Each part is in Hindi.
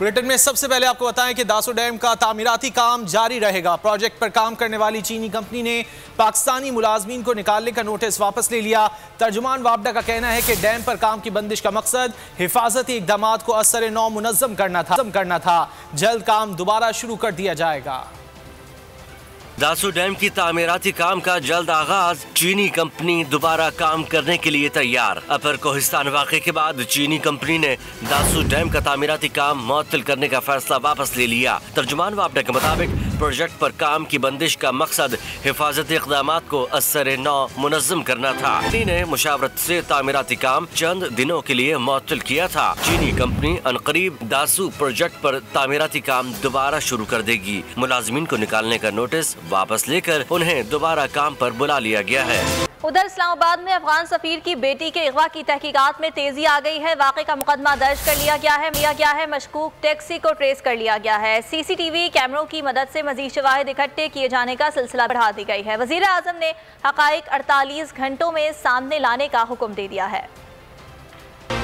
बुलेटिन में सबसे पहले आपको बताएं कि दासू डैम का तामीराती काम जारी रहेगा। प्रोजेक्ट पर काम करने वाली चीनी कंपनी ने पाकिस्तानी मुलाजमीन को निकालने का नोटिस वापस ले लिया। तर्जुमान वापडा का कहना है कि डैम पर काम की बंदिश का मकसद हिफाजती इकदाम को असर नौ मुनज़्ज़म करना था। जल्द काम दोबारा शुरू कर दिया जाएगा। दासू डैम की तामीराती काम का जल्द आगाज। चीनी कंपनी दोबारा काम करने के लिए तैयार। अपर कोहिस्तान वाक़े के बाद चीनी कंपनी ने दासू डैम का तामीराती काम मुअत्तल करने का फैसला वापस ले लिया। तर्जुमान वापडा के मुताबिक प्रोजेक्ट पर काम की बंदिश का मकसद हिफाजती इक़दाम को असर नौ मुनज़्ज़म करना था। चीनी ने मुशावरत से तामीराती काम चंद दिनों के लिए मुअत्तल किया था। चीनी कंपनी अनकरीब दासू प्रोजेक्ट पर तामीराती काम दोबारा शुरू कर देगी। मुलाजमीन को निकालने का नोटिस वापस लेकर उन्हें दोबारा काम पर बुला लिया गया है। उधर इस्लामाबाद में अफगान सफीर की बेटी के अगवा की तहकीकात में तेजी आ गई है। वाक़े का मुकदमा दर्ज कर लिया गया है। मशकूक टैक्सी को ट्रेस कर लिया गया है। CCTV कैमरों की मदद से मजीद शवाहिद इकट्ठे किए जाने का सिलसिला बढ़ा दी गई है। वज़ीर आज़म ने हक़ाइक़ 48 घंटों में सामने लाने का हुक्म दे दिया है।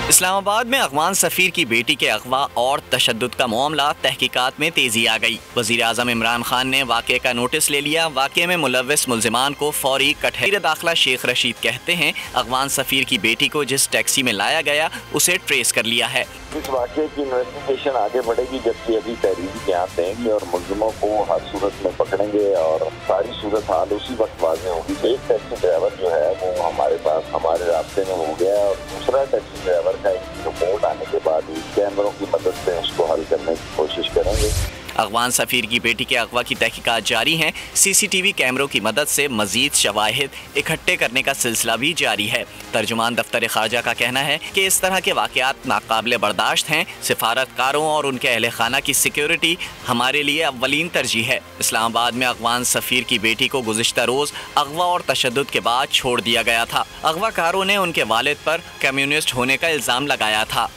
इस्लामाबाद में अफगान सफीर की बेटी के अगवा और तशद्दुद का मामला तहकीकात में तेजी आ गई। वज़ीर आज़म इमरान खान ने वाक़े का नोटिस ले लिया। वाक़े में मुलव्विस मुल्ज़िमान को फौरी कटहरे दाखिला शेख रशीद कहते हैं अफगान सफीर की बेटी को जिस टैक्सी में लाया गया उसे ट्रेस कर लिया है। इस वाक़े की इन्वेस्टिगेशन आगे बढ़ेगी जबकि अभी तहरीरी बयान देंगे और मुल्ज़िमों को हर सूरत में पकड़ेंगे और सारी सूरत हाल उसी वक्त वाज़ेह होगी। एक टैक्सी ड्राइवर जो है वो हमारे पास हमारे रास्ते में हो गया और दूसरा टैक्सी ड्राइवर का एक रिपोर्ट आने के बाद कैमरों की मदद से उसको हल करने की कोशिश करेंगे। अफगान सफीर की बेटी के अगवा की तहकीकात जारी हैं। CCTV कैमरों की मदद से मजीद शवाहिद इकट्ठे करने का सिलसिला भी जारी है। तर्जुमान दफ्तर ख़ारजा का कहना है कि इस तरह के वाक़यात नाकाबिले बर्दाश्त हैं। सिफारतकारों और उनके अहले खाना की सिक्योरिटी हमारे लिए अव्वलीन तरजीह है। इस्लामाबाद में अफगान सफीर की बेटी को गुज़िश्ता रोज़ अगवा और तशद्दुद के बाद छोड़ दिया गया था। अगवाकारों ने उनके वालिद पर कम्युनिस्ट होने का इल्ज़ाम लगाया था।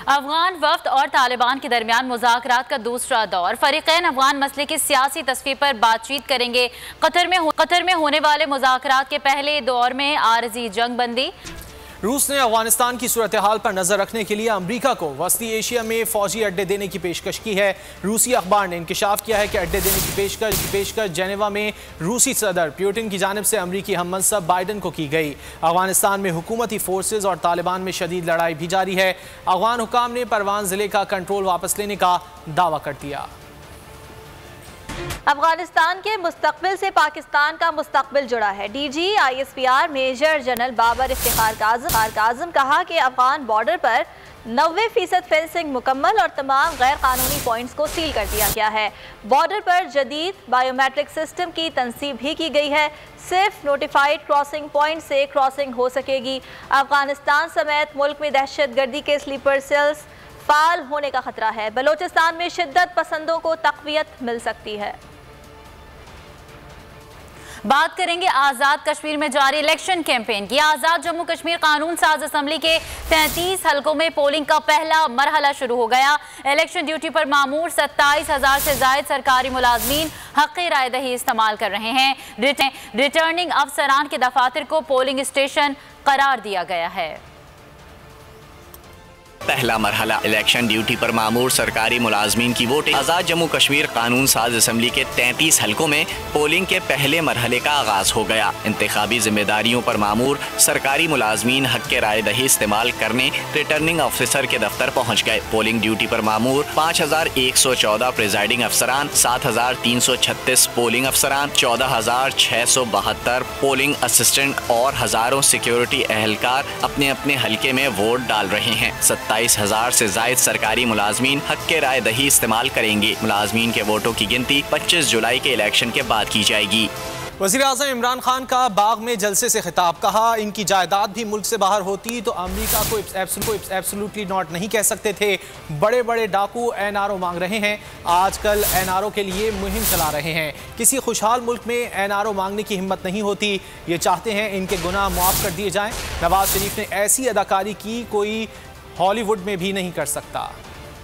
अफगान वफ्द और तालिबान के दरमियान मुज़ाकरात का दूसरा दौर। फरीक़ैन अफगान मसले की सियासी तस्वीर पर बातचीत करेंगे। कतर में होने वाले मुज़ाकरात के पहले दौर में आरज़ी जंग बंदी। रूस ने अफगानिस्तान की सूरत हाल पर नजर रखने के लिए अमरीका को वस्ती एशिया में फौजी अड्डे देने की पेशकश की है। रूसी अखबार ने इंकशाफ किया है कि अड्डे देने की पेशकश जेनेवा में रूसी सदर पुतिन की जानिब से अमरीकी हममंसब बाइडन को की गई। अफगानिस्तान में हुकूमती फोर्सेज और तालिबान में शदीद लड़ाई भी जारी है। अफगान हुकाम ने परवान जिले का कंट्रोल वापस लेने का दावा कर दिया। अफगानिस्तान के मुस्तकबिल से पाकिस्तान का मुस्तकबिल जुड़ा है। DG ISPR major general Babar Iftikhar Kazim कहा कि अफगान बॉर्डर पर 90% फेंसिंग मुकम्मल और तमाम गैर कानूनी पॉइंट्स को सील कर दिया गया है। बॉर्डर पर जदीद बायोमेट्रिक सिस्टम की तनसीब भी की गई है। सिर्फ नोटिफाइड क्रॉसिंग पॉइंट से क्रॉसिंग हो सकेगी। अफगानिस्तान समेत मुल्क में दहशत गर्दी के स्लीपर सेल्स फाल होने का खतरा है। बलोचिस्तान में शिद्दत पसंदों को तक़वियत मिल सकती है। बात करेंगे आज़ाद कश्मीर में जारी इलेक्शन कैंपेन की। आज़ाद जम्मू कश्मीर कानून साज असम्बली के 33 हलकों में पोलिंग का पहला मरहला शुरू हो गया। इलेक्शन ड्यूटी पर मामूर 27,000 से जायद सरकारी मुलाजमीन हक़ राय दही इस्तेमाल कर रहे हैं। रिटर्निंग अफसरान के दफातर को पोलिंग स्टेशन करार दिया गया है। पहला मरहला इलेक्शन ड्यूटी पर मामूर सरकारी मुलाजमीन की वोटिंग। आज़ाद जम्मू कश्मीर कानून साज असम्बली के 33 हलकों में पोलिंग के पहले मरहले का आगाज हो गया। इंतखाबी जिम्मेदारियों पर मामूर सरकारी मुलाजमीन हक़ राय दही इस्तेमाल करने रिटर्निंग ऑफिसर के दफ्तर पहुँच गए। पोलिंग ड्यूटी पर मामूर 5,114 प्रिजाइडिंग अफसरान, 7,336 पोलिंग अफसरान, 14,672 पोलिंग असिस्टेंट और हजारों सिक्योरिटी एहलकार अपने अपने हलके में वोट डाल रहे हैं। 27,000 से जायद सरकारी मुलाजमीन हक़ राय दही इस्तेमाल करेंगे। मुलाजमीन के वोटों की गिनती 25 जुलाई के इलेक्शन के बाद की जाएगी। वज़ीर आज़म इमरान खान का बाग में जलसे से खिताब। कहा इनकी जायदाद भी मुल्क से बाहर होती तो अमेरिका को एब्सोल्युटली नॉट नहीं कह सकते थे। बड़े बड़े डाकू NRO मांग रहे हैं। आजकल NRO के लिए मुहिम चला रहे हैं। किसी खुशहाल मुल्क में NRO मांगने की हिम्मत नहीं होती। ये चाहते हैं इनके गुनाह मुआफ़ कर दिए जाएँ। नवाज शरीफ ने ऐसी अदाकारी की कोई हॉलीवुड में भी नहीं कर सकता।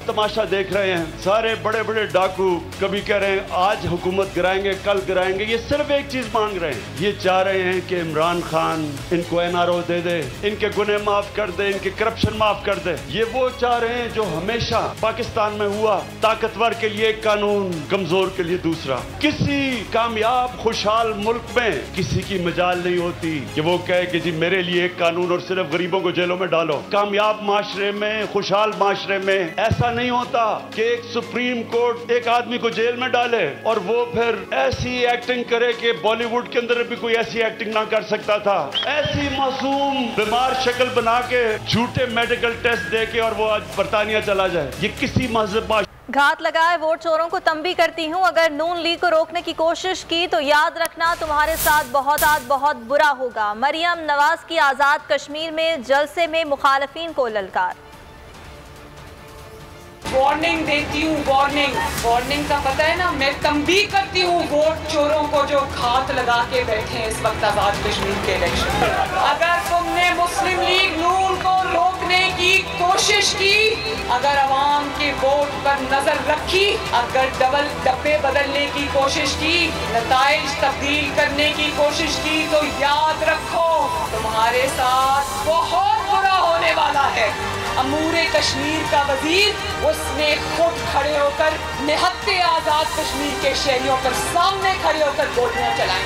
तमाशा देख रहे हैं। सारे बड़े बड़े डाकू कभी कह रहे हैं आज हुकूमत गिराएंगे, कल गिराएंगे। ये सिर्फ एक चीज मांग रहे हैं, ये चाह रहे हैं कि इमरान खान इनको NRO दे दे, इनके गुने माफ कर दे, इनके करप्शन माफ कर दे। ये वो चाह रहे हैं जो हमेशा पाकिस्तान में हुआ, ताकतवर के लिए एक कानून, कमजोर के लिए दूसरा। किसी कामयाब खुशहाल मुल्क में किसी की मजाल नहीं होती कि वो कहे कि जी मेरे लिए एक कानून और सिर्फ गरीबों को जेलों में डालो। कामयाब माशरे में, खुशहाल माशरे में ऐसा नहीं होता कि एक सुप्रीम कोर्ट एक आदमी को जेल में डाले और वो फिर ऐसी एक्टिंग करे कि बॉलीवुड के अंदर भी कोई ऐसी एक्टिंग ना कर सकता था। ऐसी मासूम बीमार शक्ल बना के झूठे मेडिकल टेस्ट दे के और वो आज बर्तानिया चला जाए, ये किसी मजहब। घात लगाए वोट चोरों को तंबी करती हूँ, अगर नून लीग को रोकने की कोशिश की तो याद रखना तुम्हारे साथ बहुत बुरा होगा। मरियम नवाज की आज़ाद कश्मीर में जलसे में मुखालफिन को ललकार। वार्निंग देती हूँ, वार्निंग का पता है ना, मैं तंबीह करती हूँ वोट चोरों को जो घात लगा के बैठे हैं इस वक्त आज़ाद कश्मीर के इलेक्शन में। अगर तुमने मुस्लिम लीग नून को रोकने की कोशिश की, अगर अवाम के वोट पर नजर रखी, अगर डबल डब्बे बदलने की कोशिश की, नताइज तब्दील करने की कोशिश की, तो याद रखो तुम्हारे साथ बहुत बुरा होने वाला है। अमूरे कश्मीर का वजीर उसने खुद खड़े होकर निहत्ते आजाद कश्मीर के शहरियों पर सामने खड़े होकर गोलियां चलाई।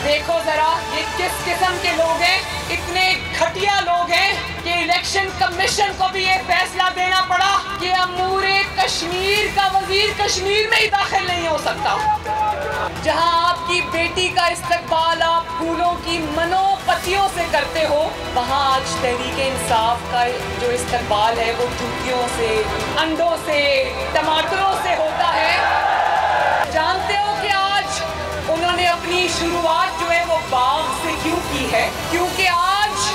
देखो जरा ये किस किस्म के लोग हैं, इतने घटिया लोग हैं कि इलेक्शन कमीशन को भी ये फैसला देना पड़ा कि अमूरे कश्मीर का वजीर कश्मीर में ही दाखिल नहीं हो सकता। जहां आपकी बेटी का इस्तकबाल आप फूलों की मनोपतियों से करते हो, वहां आज तहरीके इंसाफ का जो इस्तकबाल है वो जूतियों से, अंडों से, टमाटरों से होता है। जानते हो कि आज उन्होंने अपनी शुरुआत जो है वो बाग से क्यों की है? क्योंकि आज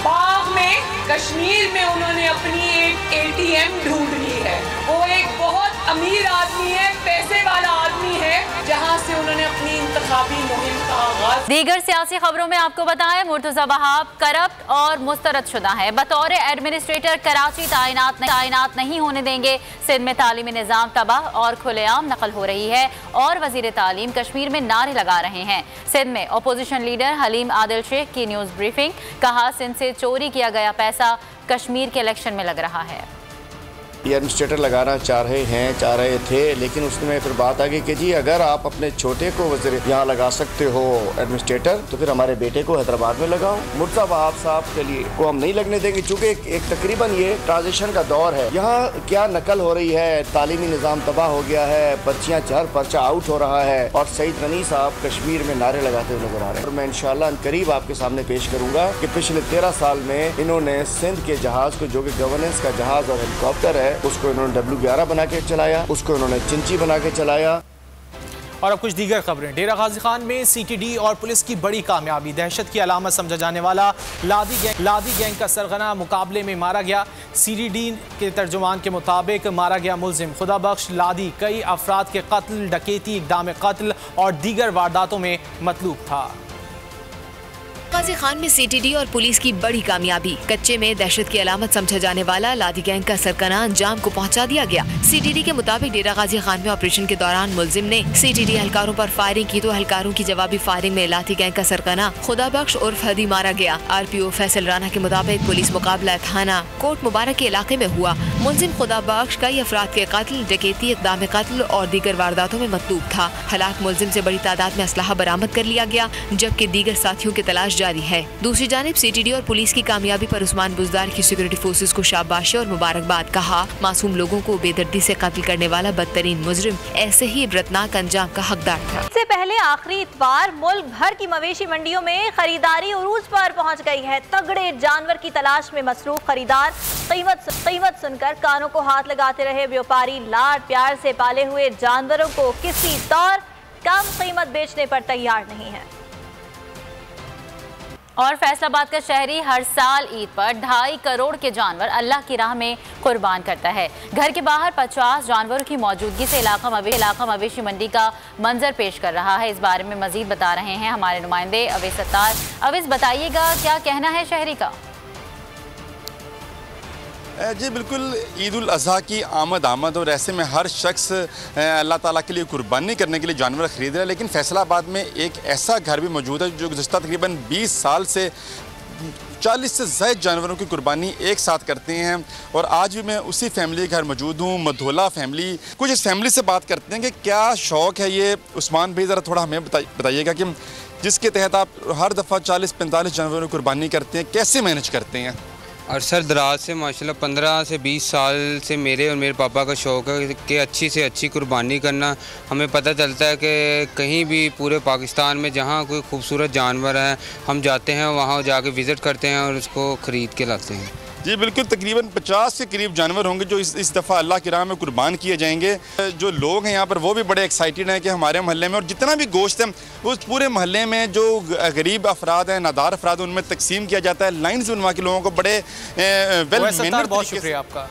बाग में कश्मीर में उन्होंने अपनी एक ATM ढूंढ ली है। वो एक बहुत अमीर आदमी है, पैसे वाला आदमी है, जहां से उन्होंने अपनी इंतखाबी मुहिम का आगाज। दीगर सियासी खबरों में आपको बताएं, मुर्तजा वहाब करप्ट और मुस्तरद शुदा है, बतौर एडमिनिस्ट्रेटर कराची तायनात नहीं होने देंगे। सिंध में तालीमी निज़ाम तबाह और खुलेआम नकल हो रही है और वजीर तालीम कश्मीर में नारे लगा रहे हैं। सिंध में अपोजिशन लीडर हलीम आदिल शेख की न्यूज़ ब्रीफिंग, कहा सिंध से चोरी किया गया पैसा कश्मीर के इलेक्शन में लग रहा है। ये एडमिनिस्ट्रेटर लगाना चाह रहे थे, लेकिन उसमें फिर बात आ गई कि जी अगर आप अपने छोटे को वज़ीर यहाँ लगा सकते हो एडमिनिस्ट्रेटर, तो फिर हमारे बेटे को हैदराबाद में लगाओ। मुर्तज़ा वहाब साहब के लिए को हम नहीं लगने देंगे, चूँकि एक तकरीबन ये ट्रांजिशन का दौर है। यहाँ क्या नकल हो रही है, तालीमी निज़ाम तबाह हो गया है, पर्चियाँ हर पर्चा आउट हो रहा है और सईद गनी साहब कश्मीर में नारे लगाते हुए नजर आ रहे हैं। और मैं इंशाअल्लाह करीब आपके सामने पेश करूँगा कि पिछले 13 साल में इन्होंने सिंध के जहाज को, जो कि गवर्नेंस का जहाज और हेलीकॉप्टर है, उसको इन्होंने W11 बना के चलाया, उसको इन्होंने चिंची बना के चलाया। और अब कुछ दीगर खबरें। डेरा गाजी खान में CTD और पुलिस की बड़ी कामयाबी, दहशत की अलामत समझा जाने वाला लादी गैंग का सरगना मुकाबले में मारा गया। CTD के तर्जुमान के मुताबिक मारा गया मुलजिम खुदा बख्श लादी कई अफराद के कत्ल, डकैती, इक़दाम कत्ल और दीगर वारदातों में मतलूब था। गाजी खान में CTD और पुलिस की बड़ी कामयाबी, कच्चे में दहशत की अलामत समझा जाने वाला लादी गैंग का सरगना अंजाम को पहुंचा दिया गया। CTD के मुताबिक डेरा गाजी खान में ऑपरेशन के दौरान मुलजिम ने CTD एहलकारों पर फायरिंग की, तो एहलकारों की जवाबी फायरिंग में लादी गैंग का सरगना खुदा बख्श उर्फ हदी मारा गया। RPO फैसल राना के मुताबिक पुलिस मुकाबला थाना कोट मुबारक के इलाके में हुआ। मुलजिम खुदा बख्श कई अफराद के कत्ल, डकैती, इक़दाम कत्ल और दीगर वारदातों में मतलूब था। हलाक मुलजिम से बड़ी तादाद में असलहा बरामद कर लिया गया, जबकि दीगर साथियों की तलाश जारी है। दूसरी जानिब CTD और पुलिस की कामयाबी पर उस्मान बुजदार की सिक्योरिटी फोर्सेस को शाबाशी और मुबारकबाद, कहा मासूम लोगों को बेदर्दी से कत्ल करने वाला बदतरीन मुजरिम ऐसे ही इबरतनाक अंजाम का हकदार था। इससे पहले आखिरी इतवार मुल्क भर की मवेशी मंडियों में खरीदारी उरूज पर पहुंच गई है। तगड़े जानवर की तलाश में मसरूफ खरीदार कीमत सुनकर कानों को हाथ लगाते रहे। व्यापारी लाड प्यार से पाले हुए जानवरों को किसी तौर कम कीमत बेचने पर तैयार नहीं है। और फैसलाबाद का शहरी हर साल ईद पर 2.5 करोड़ के जानवर अल्लाह की राह में कुर्बान करता है। घर के बाहर 50 जानवरों की मौजूदगी से इलाका मवेशी मंडी का मंजर पेश कर रहा है। इस बारे में मजीद बता रहे हैं हमारे नुमाइंदे अवैस सत्तार। अवैस, बताइएगा क्या कहना है शहरी का? जी बिल्कुल, ईद उल अज़हा की आमद और ऐसे में हर शख्स अल्लाह ताला के लिए कुर्बानी करने के लिए जानवर ख़रीद रहा है। लेकिन फैसलाबाद में एक ऐसा घर भी मौजूद है जो गुज़श्ता तकरीबन 20 साल से 40 से ज़ायद जानवरों की कुर्बानी एक साथ करते हैं। और आज भी मैं उसी फैमिली के घर मौजूद हूँ, मधोला फैमिली। कुछ इस फैमिली से बात करते हैं कि क्या शौक़ है ये। उस्मान भाई ज़रा थोड़ा हमें बताइएगा कि जिसके तहत आप हर दफ़ा 40-45 जानवरों की कुर्बानी करते हैं, कैसे मैनेज करते हैं? अरसर दराज से माशाल्लाह 15 से 20 साल से मेरे और मेरे पापा का शौक़ है कि अच्छी से अच्छी कुर्बानी करना। हमें पता चलता है कि कहीं भी पूरे पाकिस्तान में जहाँ कोई खूबसूरत जानवर है, हम जाते हैं वहाँ जाके विज़िट करते हैं और उसको ख़रीद के लाते हैं। जी बिल्कुल, तकरीबन 50 के करीब जानवर होंगे जो इस दफ़ा अल्लाह की राह में कुर्बान किए जाएंगे। जो लोग हैं यहाँ पर वो भी बड़े एक्साइटेड हैं कि हमारे मोहल्ले में और जितना भी गोश्त है उस पूरे मोहल्ले में जो गरीब अफराद हैं, नादार अफराद, उनमें तकसीम किया जाता है। लाइन्स बनवा के लोगों को बड़े वेल मैनर्ड। बहुत शुक्रिया आपका।